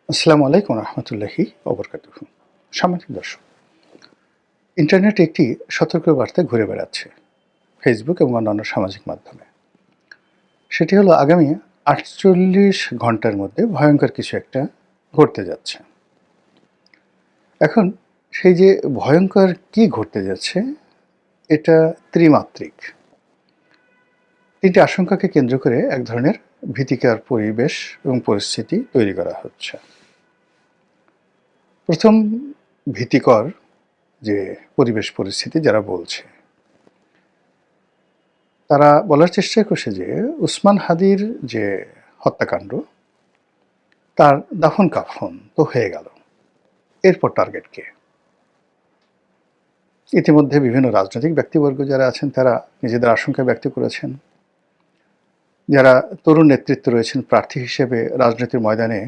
আসসালামু আলাইকুম রহমতুল্লাহি ওবরকাতুহু। সম্মানিত দর্শক, ইন্টারনেটে একটি সতর্ক বার্তা ঘুরে বেড়াচ্ছে ফেসবুক এবং অন্যান্য সামাজিক মাধ্যমে। সেটি হলো আগামী ৪৮ ঘন্টার মধ্যে ভয়ঙ্কর কিছু একটা ঘটতে যাচ্ছে। এখন সেই যে ভয়ঙ্কর কি ঘটতে যাচ্ছে, এটা ত্রিমাত্রিক। তিনটি আশঙ্কাকে কেন্দ্র করে এক ধরনের ভীতিকর পরিবেশ এবং পরিস্থিতি তৈরি করা হচ্ছে। প্রথম ভীতিকর যে পরিবেশ পরিস্থিতি যারা বলছে, তারা বলার চেষ্টা করছে যে উসমান হাদির যে হত্যাকাণ্ড, তার দাফন কাফন তো হয়ে গেল, এরপর টার্গেট কে? ইতিমধ্যে বিভিন্ন রাজনৈতিক ব্যক্তিবর্গ যারা আছেন তারা নিজেদের আশঙ্কা ব্যক্ত করেছেন। যারা তরুণ নেতৃত্ব রয়েছেন প্রার্থী হিসেবে রাজনীতির ময়দানে,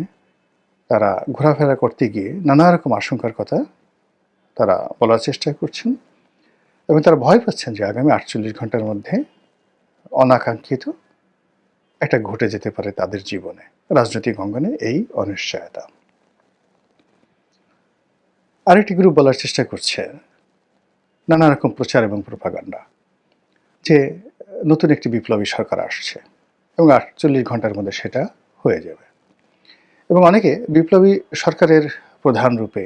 তারা ঘোরাফেরা করতে গিয়ে নানা রকম আশঙ্কার কথা তারা বলার চেষ্টা করছেন এবং তারা ভয় পাচ্ছেন যে আগামী ৪৮ ঘন্টার মধ্যে অনাকাঙ্ক্ষিত একটা ঘটে যেতে পারে তাদের জীবনে, রাজনৈতিক অঙ্গনে এই অনিশ্চয়তা। আরেকটি গ্রুপ বলার চেষ্টা করছে নানা রকম প্রচার এবং প্রোপাগান্ডা যে নতুন একটি বিপ্লবী সরকার আসছে এবং ৪৮ ঘন্টার মধ্যে সেটা হয়ে যাবে। এবং অনেকে বিপ্লবী সরকারের প্রধান রূপে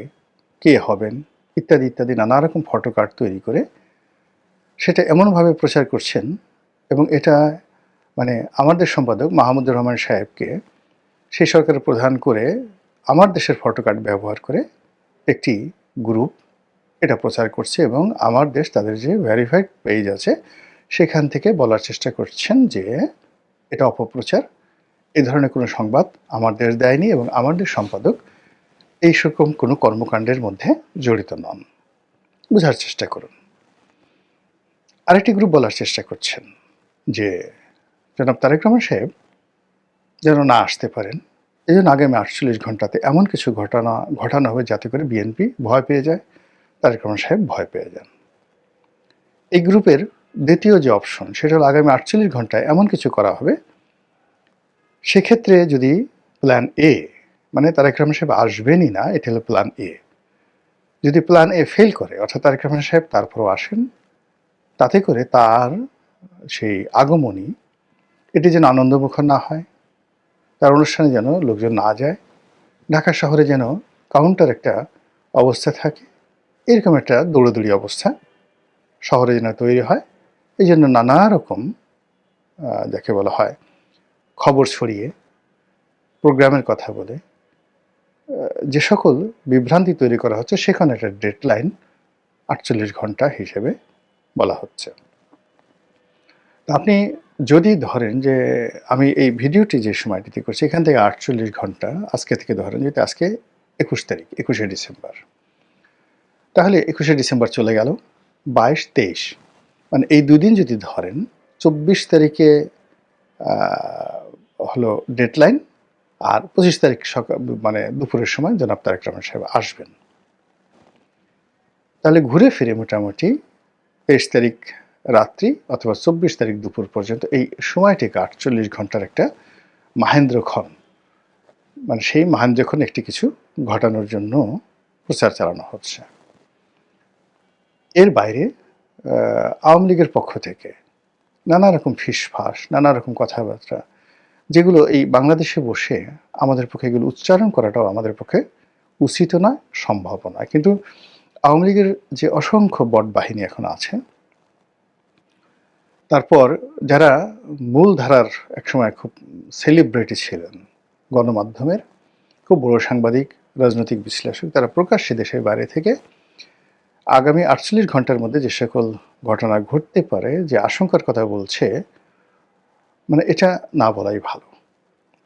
কে হবেন ইত্যাদি ইত্যাদি নানা রকম ফটোকার্ড তৈরি করে সেটা এমনভাবে প্রচার করছেন এবং এটা মানে আমার দেশ সম্পাদক মাহমুদুর রহমান সাহেবকে সেই সরকারের প্রধান করে আমার দেশের ফটোকার্ড ব্যবহার করে একটি গ্রুপ এটা প্রচার করছে এবং আমার দেশ তাদের যে ভেরিফাইড পেজ আছে সেখান থেকে বলার চেষ্টা করছেন যে এটা অপপ্রচার, এই ধরনের কোনো সংবাদ আমার দেশ দেয়নি এবং আমার দেশ সম্পাদক এই রকম কোনো কর্মকাণ্ডের মধ্যে জড়িত নন। বোঝার চেষ্টা করুন। আরেকটি গ্রুপ বলার চেষ্টা করছেন যে জনাব তারেক রহমান সাহেব যেন না আসতে পারেন, এই জন্য আগামী ৪৮ ঘন্টাতে এমন কিছু ঘটানো হবে যাতে করে বিএনপি ভয় পেয়ে যায়, তারেক রহমান সাহেব ভয় পেয়ে যান। এই গ্রুপের দ্বিতীয় যে অপশন সেটা হলো আগামী ৪৮ ঘন্টায় এমন কিছু করা হবে, সেক্ষেত্রে যদি প্ল্যান এ, মানে তারেক রহমান সাহেব আসবেনই না, এটা হলো প্ল্যান এ, যদি প্ল্যান এ ফেল করে অর্থাৎ তারেক রহমান সাহেব তারপরও আসেন, তাতে করে তার সেই আগমনী এটি যেন আনন্দমুখর না হয়, তার অনুষ্ঠানে যেন লোকজন না যায়, ঢাকা শহরে যেন কাউন্টার একটা অবস্থা থাকে, এরকম একটা দৌড়াদৌড়ি অবস্থা শহরে যেন তৈরি হয়। এই জন্য নানা রকম যাকে বলা হয় খবর ছড়িয়ে প্রোগ্রামের কথা বলে যে সকল বিভ্রান্তি তৈরি করা হচ্ছে, সেখানে একটা ডেডলাইন ৪৮ ঘন্টা হিসেবে বলা হচ্ছে। আপনি যদি ধরেন যে আমি এই ভিডিওটি যে সময়টিতে করছি এখান থেকে ৪৮ ঘন্টা আজকে থেকে ধরেন, যদি আজকে ২১ তারিখ, ২১শে ডিসেম্বর, তাহলে ২১শে ডিসেম্বর চলে গেল, ২২, ২৩, মানে এই দুদিন যদি ধরেন, ২৪ তারিখে হলো ডেডলাইন, আর ২৫ তারিখ সকাল মানে দুপুরের সময় জনাব তারেক রহমান সাহেব আসবেন। তাহলে ঘুরে ফিরে মোটামুটি ২৩ তারিখ রাত্রি অথবা ২৪ তারিখ দুপুর পর্যন্ত এই সময়টিকে ৪৮ ঘন্টার একটা মাহেন্দ্রক্ষণ, মানে সেই মাহেন্দ্রক্ষণ একটি কিছু ঘটানোর জন্য প্রচার চালানো হচ্ছে। এর বাইরে আওয়ামী লীগের পক্ষ থেকে নানা রকম ফিসফাস, নানা রকম কথাবার্তা, যেগুলো এই বাংলাদেশে বসে আমাদের পক্ষে এগুলো উচ্চারণ করাটাও আমাদের পক্ষে উচিত নয়, সম্ভব নয়। কিন্তু আওয়ামী লীগের যে অসংখ্য বট বাহিনী এখন আছে, তারপর যারা মূলধারার একসময় খুব সেলিব্রিটি ছিলেন গণমাধ্যমের, খুব বড় সাংবাদিক, রাজনৈতিক বিশ্লেষক, তারা প্রকাশ্যে দেশের বাইরে থেকে আগামী ৪৮ ঘন্টার মধ্যে যে সকল ঘটনা ঘটতে পারে যে আশঙ্কার কথা বলছে, মানে এটা না বলাই ভালো,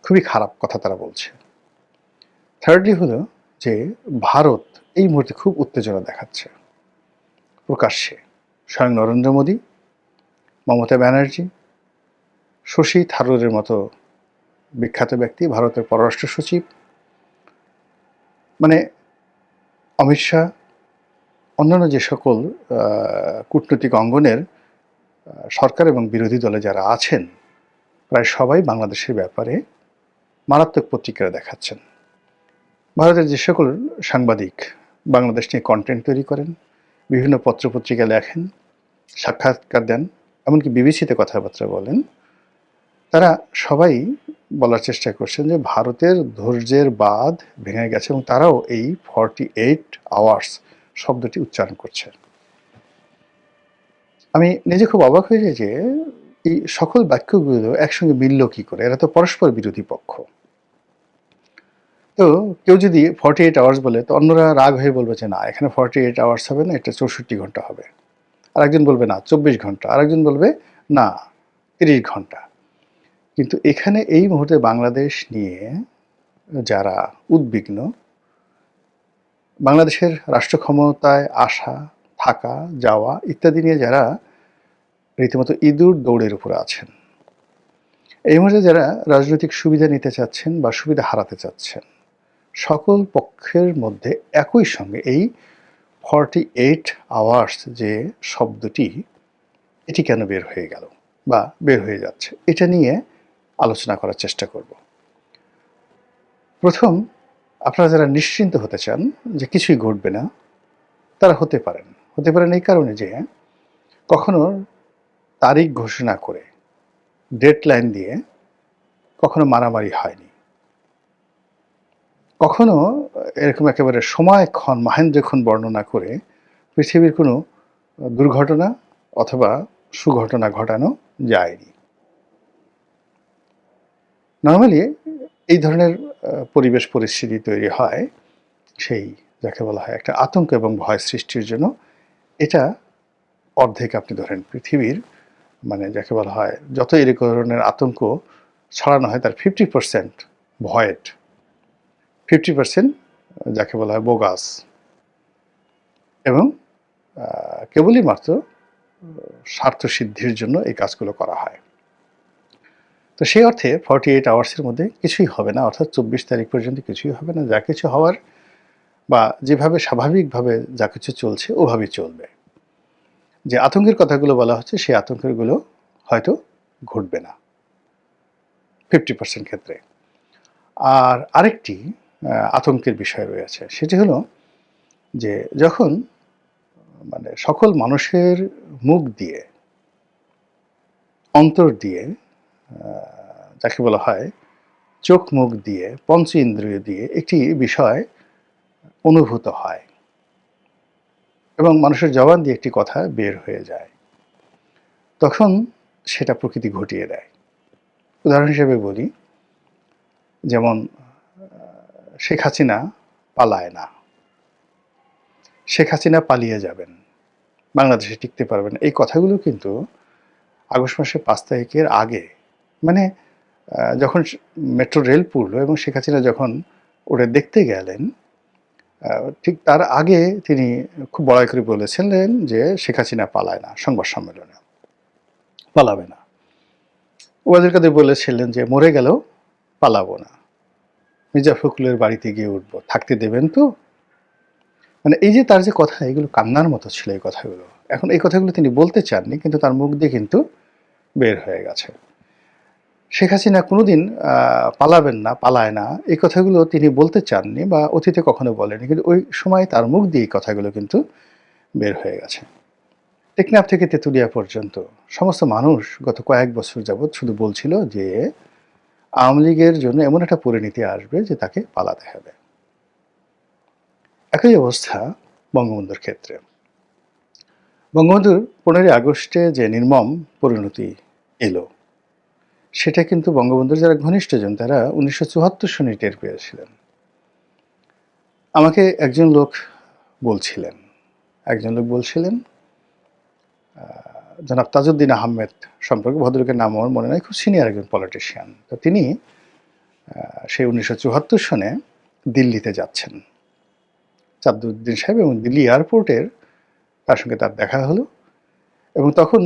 খুবই খারাপ কথা তারা বলছে। থার্ডলি হলো যে ভারত এই মুহূর্তে খুব উত্তেজনা দেখাচ্ছে প্রকাশ্যে। স্বয়ং নরেন্দ্র মোদী, মমতা ব্যানার্জি, শশী থারুরের মতো বিখ্যাত ব্যক্তি, ভারতের পররাষ্ট্র সচিব, মানে অমিত শাহ, অন্যান্য যে সকল কূটনৈতিক অঙ্গনের সরকার এবং বিরোধী দলে যারা আছেন, প্রায় সবাই বাংলাদেশের ব্যাপারে মারাত্মক প্রতিক্রিয়া দেখাচ্ছেন। ভারতের যে সকল সাংবাদিক বাংলাদেশ নিয়ে কন্টেন্ট তৈরি করেন, বিভিন্ন পত্রপত্রিকা লেখেন, সাক্ষাৎকার দেন, এমনকি বিবিসিতে কথাবার্তা বলেন, তারা সবাই বলার চেষ্টা করছেন যে ভারতের ধৈর্যের বাঁধ ভেঙে গেছে এবং তারাও এই 48 আওয়ার্স শব্দটি উচ্চারণ করছে। আমি নিজে খুব অবাক হয়ে যাই যে এই সকল বাক্যগুলো একসঙ্গে মিলল কি করে? এরা তো পরস্পর বিরোধী পক্ষ। তো কেউ যদি 48 আওয়ার্স বলে তো অন্যরা রাগ হয়ে বলবে যে না, এখানে 48 আওয়ার্স হবে না, এটা 64 ঘন্টা হবে। আরেকজন বলবে না 24 ঘন্টা, আরেকজন বলবে না 30 ঘন্টা। কিন্তু এখানে এই মুহূর্তে বাংলাদেশ নিয়ে যারা উদ্বিগ্ন, বাংলাদেশের রাষ্ট্র ক্ষমতায় আসা, থাকা, যাওয়া ইত্যাদি নিয়ে যারা রীতিমতো ইঁদুর দৌড়ের উপরে আছেন, এই মুহূর্তে যারা রাজনৈতিক সুবিধা নিতে চাচ্ছেন বা সুবিধা হারাতে চাচ্ছেন, সকল পক্ষের মধ্যে একই সঙ্গে এই 48 আওয়ার্স যে শব্দটি, এটি কেন বের হয়ে গেল বা বের হয়ে যাচ্ছে, এটা নিয়ে আলোচনা করার চেষ্টা করব। প্রথম, আপনারা যারা নিশ্চিন্ত হতে চান যে কিছুই ঘটবে না, তারা হতে পারেন এই কারণে যে কখনো তারিখ ঘোষণা করে ডেডলাইন দিয়ে কখনো মারামারি হয়নি, কখনো এরকম একেবারে সময়ক্ষণ মাহেন্দ্রক্ষণ বর্ণনা করে পৃথিবীর কোনো দুর্ঘটনা অথবা সুঘটনা ঘটানো যায়নি। নর্মালি এই ধরনের পরিবেশ পরিস্থিতি তৈরি হয় সেই যাকে বলা হয় একটা আতঙ্ক এবং ভয় সৃষ্টির জন্য। এটা অর্ধেক আপনি ধরেন পৃথিবীর, মানে যাকে বলা হয় যত এই ধরনের আতঙ্ক ছড়ানো হয় তার 50% ভয়েড, 50% যাকে বলা হয় বোগাস, এবং কেবলই মাত্র স্বার্থ সিদ্ধির জন্য এই কাজগুলো করা হয়। তো সেই অর্থে 48 আওয়ার্সের মধ্যে কিছুই হবে না, অর্থাৎ 24 তারিখ পর্যন্ত কিছুই হবে না। যা কিছু হওয়ার বা যেভাবে স্বাভাবিকভাবে যা কিছু চলছে ওভাবেই চলবে। যে আতঙ্কের কথাগুলো বলা হচ্ছে সেই আতঙ্কেরগুলো হয়তো ঘটবে না 50% ক্ষেত্রে। আর আরেকটি আতঙ্কের বিষয় রয়েছে, সেটি হলো যে যখন মানে সকল মানুষের মুখ দিয়ে, অন্তর দিয়ে, যাকে বলা হয় চোখ মুখ দিয়ে, পঞ্চ ইন্দ্রিয় দিয়ে একটি বিষয় অনুভূত হয় এবং মানুষের জবান দিয়ে একটি কথা বের হয়ে যায়, তখন সেটা প্রকৃতি ঘটিয়ে দেয়। উদাহরণ হিসেবে বলি, যেমন শেখ হাসিনা পালায় না, শেখ হাসিনা পালিয়ে যাবেন, বাংলাদেশে টিকতে পারবেন, এই কথাগুলো কিন্তু আগস্ট মাসের 5 তারিখের আগে, মানে যখন মেট্রো রেল পুরলো এবং শেখ হাসিনা যখন ওটা দেখতে গেলেন, ঠিক তার আগে তিনি খুব বড়াই করে বলেছিলেন যে শেখ হাসিনা পালায় না, সংবাদ সম্মেলনে পালাবে না। ওবায়দুল কাদের বলেছিলেন যে মরে গেলেও পালাবো না, মির্জা ফখরুলের বাড়িতে গিয়ে উঠবো, থাকতে দেবেন তো। মানে এই যে তার যে কথা, এগুলো কান্নার মতো ছিল এই কথাগুলো। এখন এই কথাগুলো তিনি বলতে চাননি, কিন্তু তার মুখ দিয়ে কিন্তু বের হয়ে গেছে। শেখ হাসিনা কোনোদিন পালাবেন না, পালায় না, এই কথাগুলো তিনি বলতে চাননি বা অতীতে কখনো বলেনি, কিন্তু ওই সময় তার মুখ দিয়ে এই কথাগুলো কিন্তু বের হয়ে গেছে। টেকনাফ থেকে তেঁতুলিয়া পর্যন্ত সমস্ত মানুষ গত কয়েক বছর যাবৎ শুধু বলছিল যে আওয়ামী লীগের জন্য এমন একটা পরিণতি আসবে যে তাকে পালাতে হবে। একই অবস্থা বঙ্গবন্ধুর ক্ষেত্রে। বঙ্গবন্ধুর 15ই আগস্টে যে নির্মম পরিণতি এলো, সেটা কিন্তু বঙ্গবন্ধুর যারা ঘনিষ্ঠজন তারা 1974 সনে টের পেয়েছিলেন। আমাকে একজন লোক বলছিলেন জনাব তাজউদ্দিন আহমেদ সম্পর্কে, ভদ্রলোকের নাম আমার মনে নাই, খুব সিনিয়র একজন পলিটিশিয়ান। তো তিনি সেই 1974 সনে দিল্লিতে যাচ্ছেন, তাজউদ্দিন সাহেব, এবং দিল্লি এয়ারপোর্টের তার সঙ্গে তার দেখা হলো। এবং তখন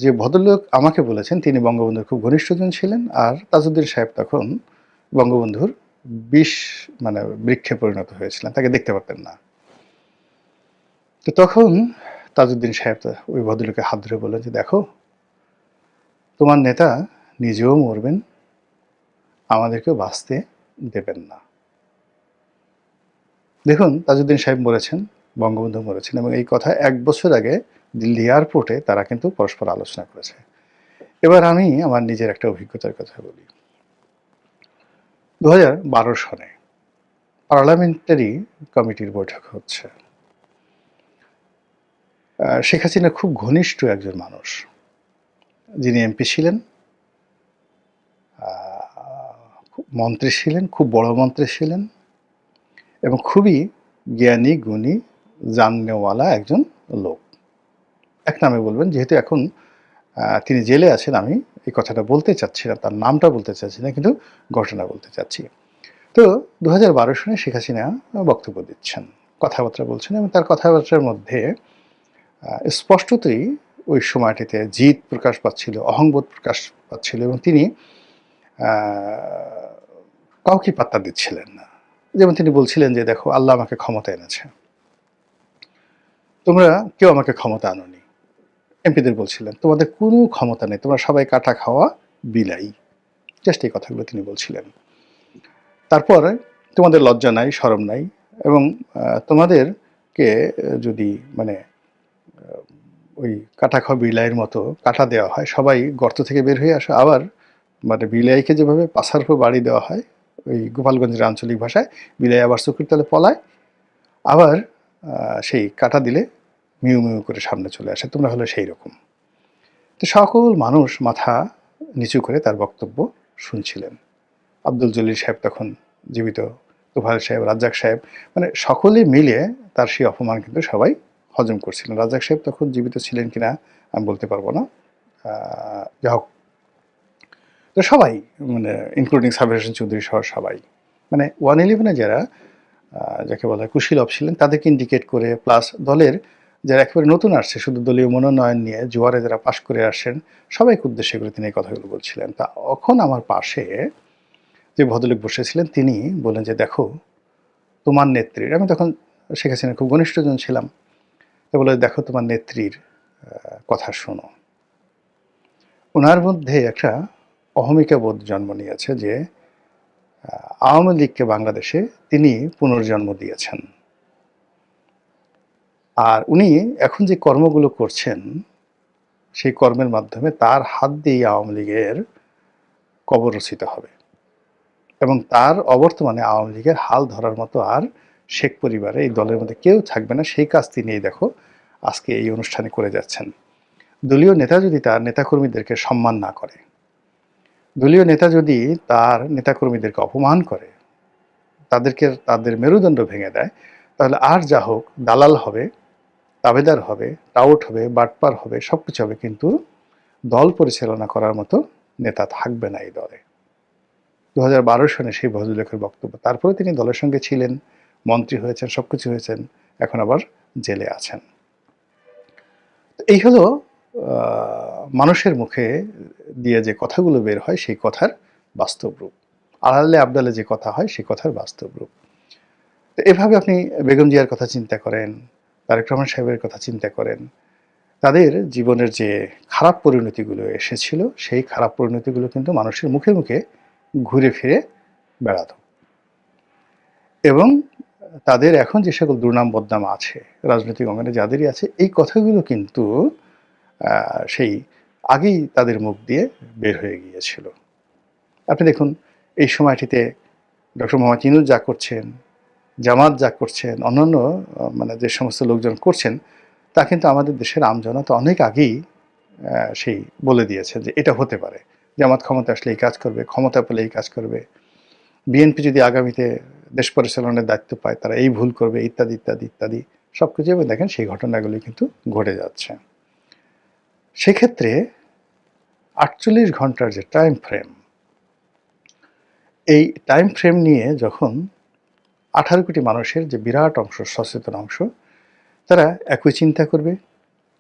যে ভদ্রলোক আমাকে বলেছেন তিনি বঙ্গবন্ধুর খুব ঘনিষ্ঠজন ছিলেন, আর তাজউদ্দিন সাহেব তখন বঙ্গবন্ধুর বিষ মানে বৃক্ষে পরিণত হয়েছিলেন, তাকে দেখতে পারতেন না। তো তখন তাজউদ্দিন সাহেব ওই ভদ্রলোকের হাত ধরে বললেন যে দেখো, তোমার নেতা নিজেও মরবেন, আমাদেরকেও বাঁচতে দেবেন না। দেখুন, তাজউদ্দিন সাহেব মরেছেন, বঙ্গবন্ধু মরেছেন এবং এই কথা ১ বছর আগে দিল্লি এয়ারপোর্টে তারা কিন্তু পরস্পর আলোচনা করেছে। এবার আমি আমার নিজের একটা অভিজ্ঞতার কথা বলি। ২০১২ সনে পার্লামেন্টারি কমিটির বৈঠক হচ্ছে। শেখ হাসিনা খুব ঘনিষ্ঠ একজন মানুষ, যিনি এমপি ছিলেন, মন্ত্রী ছিলেন, খুব বড় মন্ত্রী ছিলেন এবং খুবই জ্ঞানী, গুণী, জাননেওয়ালা একজন লোক। এক নামে বলবেন, যেহেতু এখন তিনি জেলে আছেন, আমি এই কথাটা বলতে চাচ্ছি না, তার নামটা বলতে চাচ্ছি না, কিন্তু ঘটনা বলতে চাচ্ছি। তো ২০১২ সনে শেখ হাসিনা বক্তব্য দিচ্ছেন, কথাবার্তা বলছেন এবং তার কথাবার্তার মধ্যে স্পষ্টতই ওই সময়টিতে জিদ প্রকাশ পাচ্ছিল, অহংবোধ প্রকাশ পাচ্ছিল এবং তিনি কাউকে পাত্তা দিচ্ছিলেন না। যেমন তিনি বলছিলেন যে, দেখো, আল্লাহ আমাকে ক্ষমতা এনেছে, তোমরা কেউ আমাকে ক্ষমতা আনোনি। এমপিদের বলছিলেন, তোমাদের কোনো ক্ষমতা নেই, তোমরা সবাই কাটা খাওয়া বিলাই। জাস্ট এই কথাগুলো তিনি বলছিলেন। তারপর তোমাদের লজ্জা নাই, শরম নাই এবং তোমাদেরকে যদি মানে ওই কাটা খাওয়া বিলাইয়ের মতো কাটা দেওয়া হয়, সবাই গর্ত থেকে বের হয়ে আসে, আবার মানে বিলাইকে যেভাবে পাছার উপর বাড়ি দেওয়া হয় ওই গোপালগঞ্জের আঞ্চলিক ভাষায়, বিলাই আবার চোখের তলে পলায়, আবার সেই কাটা দিলে মিউ মিউ করে সামনে চলে আসে, তোমরা হলো সেই রকম। তো সকল মানুষ মাথা নিচু করে তার বক্তব্য শুনছিলেন। আব্দুল জলিল সাহেব তখন জীবিত, তোফায়েল সাহেব, রাজ্জাক সাহেব, মানে সকলে মিলে তার সেই অপমান কিন্তু সবাই হজম করছিলেন। রাজ্জাক সাহেব তখন জীবিত ছিলেন কিনা আমি বলতে পারবো না, যা হোক। তো সবাই, মানে ইনক্লুডিং সাবির হোসেন চৌধুরী সহ সবাই, মানে 111-এ যারা যাকে বলা হয় কুশীলব ছিলেন, তাদেরকে ইন্ডিকেট করে, প্লাস দলের যারা একেবারে নতুন আসছে, শুধু দলীয় মনোনয়ন নিয়ে জোয়ারে যারা পাশ করে আসেন, সবাইকে উদ্দেশ্য করে তিনি এই কথাগুলো বলছিলেন। তা তখন আমার পাশে যে ভদ্রলোক বসেছিলেন তিনি বললেন যে, দেখো, তোমার নেত্রীর, আমি তখন শেখ হাসিনার খুব ঘনিষ্ঠজন ছিলাম, তো বলে, দেখো, তোমার নেত্রীর কথা শোনো। ওনার মধ্যে একটা অহমিকা বোধ জন্ম নিয়েছে যে আওয়ামী লীগকে বাংলাদেশে তিনি পুনর্জন্ম দিয়েছেন, আর উনি এখন যে কর্মগুলো করছেন সেই কর্মের মাধ্যমে তার হাত দিয়ে আওয়ামী লীগের কবর রচিত হবে এবং তার অবর্তমানে আওয়ামী লীগের হাল ধরার মতো আর শেখ পরিবারে এই দলের মধ্যে কেউ থাকবে না। সেই কাজ তিনি, দেখো, আজকে এই অনুষ্ঠানে করে যাচ্ছেন। দলীয় নেতা যদি তার নেতাকর্মীদেরকে সম্মান না করে, দলীয় নেতা যদি তার নেতাকর্মীদেরকে অপমান করে, তাদেরকে তাদের মেরুদণ্ড ভেঙে দেয়, তাহলে আর যা হোক, দালাল হবে, তাবেদার হবে, টাউট হবে, বাটপার হবে, সব কিছু হবে, কিন্তু দল পরিচালনা করার মতো নেতা থাকবে না এই দলে। ২০১২ সনে সেই ভদ্রলোকের বক্তব্য। তারপরে তিনি দলের সঙ্গে ছিলেন, মন্ত্রী হয়েছেন, সব কিছু হয়েছেন, এখন আবার জেলে আছেন। এই হলো মানুষের মুখে দিয়ে যে কথাগুলো বের হয় সেই কথার বাস্তব রূপ, আড়ালে আবডালে যে কথা হয় সেই কথার বাস্তব রূপ। তো এভাবে আপনি বেগম জিয়ার কথা চিন্তা করেন, তারেক রহমান সাহেবের কথা চিন্তা করেন, তাদের জীবনের যে খারাপ পরিণতিগুলো এসেছিল সেই খারাপ পরিণতিগুলো কিন্তু মানুষের মুখে মুখে ঘুরে ফিরে বেড়াত এবং তাদের এখন যে সকল দুর্নাম বদনাম আছে রাজনৈতিক অঙ্গনে যাদেরই আছে, এই কথাগুলো কিন্তু সেই আগেই তাদের মুখ দিয়ে বের হয়ে গিয়েছিল। আপনি দেখুন, এই সময়টিতে ডক্টর মোহাম্মদ ইউনূস যা করছেন, জামাত যা করছেন, অন্যান্য মানে যে সমস্ত লোকজন করছেন, তা কিন্তু আমাদের দেশের আমজনতা অনেক আগেই সেই বলে দিয়েছে যে এটা হতে পারে। জামাত ক্ষমতা আসলে এই কাজ করবে, ক্ষমতা পেলে এই কাজ করবে, বিএনপি যদি আগামীতে দেশ পরিচালনার দায়িত্ব পায় তারা এই ভুল করবে, ইত্যাদি ইত্যাদি ইত্যাদি সব কিছু। এবং দেখেন সেই ঘটনাগুলি কিন্তু ঘটে যাচ্ছে। সেক্ষেত্রে ৪৮ ঘন্টার যে টাইম ফ্রেম, এই টাইম ফ্রেম নিয়ে যখন ১৮ কোটি মানুষের যে বিরাট অংশ, সচেতন অংশ, তারা একই চিন্তা করবে,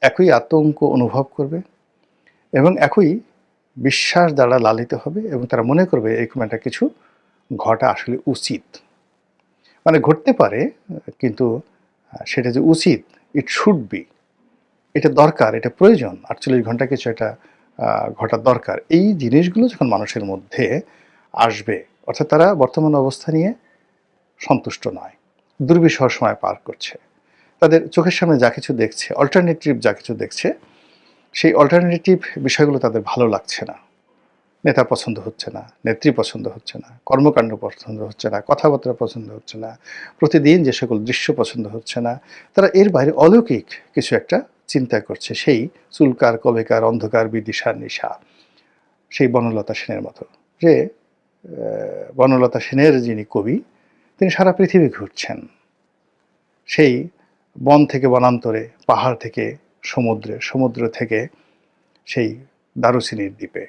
একই আতঙ্ক অনুভব করবে এবং একই বিশ্বাস দ্বারা লালিত হবে এবং তারা মনে করবে এরকম একটা কিছু ঘটা আসলে উচিত, মানে ঘটতে পারে, কিন্তু সেটা যে উচিত, ইট শুড বি, এটা দরকার, এটা প্রয়োজন, ৪৮ ঘন্টা কিছু একটা ঘটার দরকার। এই জিনিসগুলো যখন মানুষের মধ্যে আসবে, অর্থাৎ তারা বর্তমান অবস্থা নিয়ে সন্তুষ্ট নয়, দুর্বিষহ সময় পার করছে। তাদের চোখের সামনে যা কিছু দেখছে, অল্টারনেটিভ যা কিছু দেখছে, সেই অল্টারনেটিভ বিষয়গুলো তাদের ভালো লাগছে না। নেতা পছন্দ হচ্ছে না, নেত্রী পছন্দ হচ্ছে না, কর্মকাণ্ড পছন্দ হচ্ছে না, কথাবার্তা পছন্দ হচ্ছে না, প্রতিদিন যে সকল দৃশ্য পছন্দ হচ্ছে না, তারা এর বাইরে অলৌকিক কিছু একটা চিন্তা করছে, সেই চুলকার কবেকার অন্ধকার বিদিশার নিশা, সেই বনলতা সেনের মতো। যে বনলতা সেনের যিনি কবি, তিনি সারা পৃথিবী ঘুরছেন, সেই বন থেকে বনান্তরে, পাহাড় থেকে সমুদ্রে, সমুদ্র থেকে সেই দারুচিনির দ্বীপে,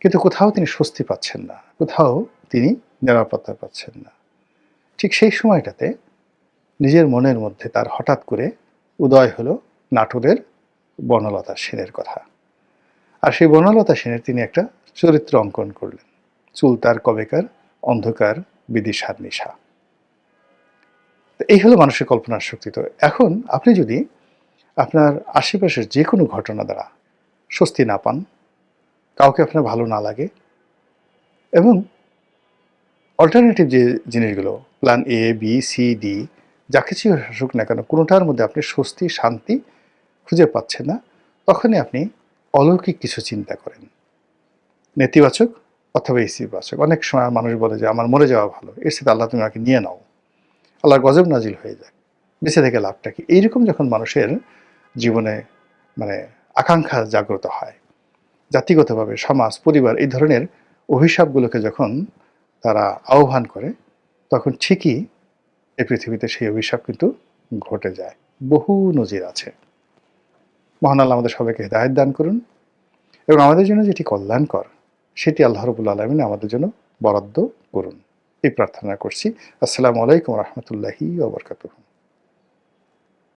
কিন্তু কোথাও তিনি স্বস্তি পাচ্ছেন না, কোথাও তিনি নিরাপত্তা পাচ্ছেন না। ঠিক সেই সময়টাতে নিজের মনের মধ্যে তার হঠাৎ করে উদয় হলো নাটোরের বনলতা সেনের কথা। আর সেই বনলতা সেনের তিনি একটা চরিত্র অঙ্কন করলেন, চুল তার কবেকার অন্ধকার বিদিশার নিশা। এই হলো মানুষের কল্পনার শক্তি। তো এখন আপনি যদি আপনার আশেপাশের যে কোনো ঘটনা দ্বারা স্বস্তি না পান, কাউকে আপনার ভালো না লাগে, এবং অল্টারনেটিভ যে জিনিসগুলো, plan A B C D, যা কিছুই আসুক না কেন, কোনোটার মধ্যে আপনি স্বস্তি শান্তি খুঁজে পাচ্ছেন না, তখনই আপনি অলৌকিক কিছু চিন্তা করেন, নেতিবাচক অথবা ইতিবাচক। অনেক সময় মানুষ বলে যে আমার মরে যাওয়া ভালো, এর সাথে আল্লাহ তুমি আমাকে নিয়ে নাও, আল্লাহর গজব নাজিল হয়ে যায়, বেঁচে থেকে লাভটা কি? এইরকম যখন মানুষের জীবনে মানে আকাঙ্ক্ষা জাগ্রত হয়, জাতিগতভাবে সমাজ পরিবার এই ধরনের অভিশাপগুলোকে যখন তারা আহ্বান করে, তখন ঠিকই এই পৃথিবীতে সেই অভিশাপ কিন্তু ঘটে যায়। বহু নজির আছে। মহান আল্লাহ আমাদের সবাইকে হিদায়াত দান করুন, এবং আমাদের জন্য যেটি কল্যাণকর সেটি আল্লাহ রাব্বুল আলামিন আমাদের জন্য বরাদ্দ করুন, এই প্রার্থনা করছি। আসসালামু আলাইকুম রহমতুল্লাহি ওয়া বারাকাতুহু।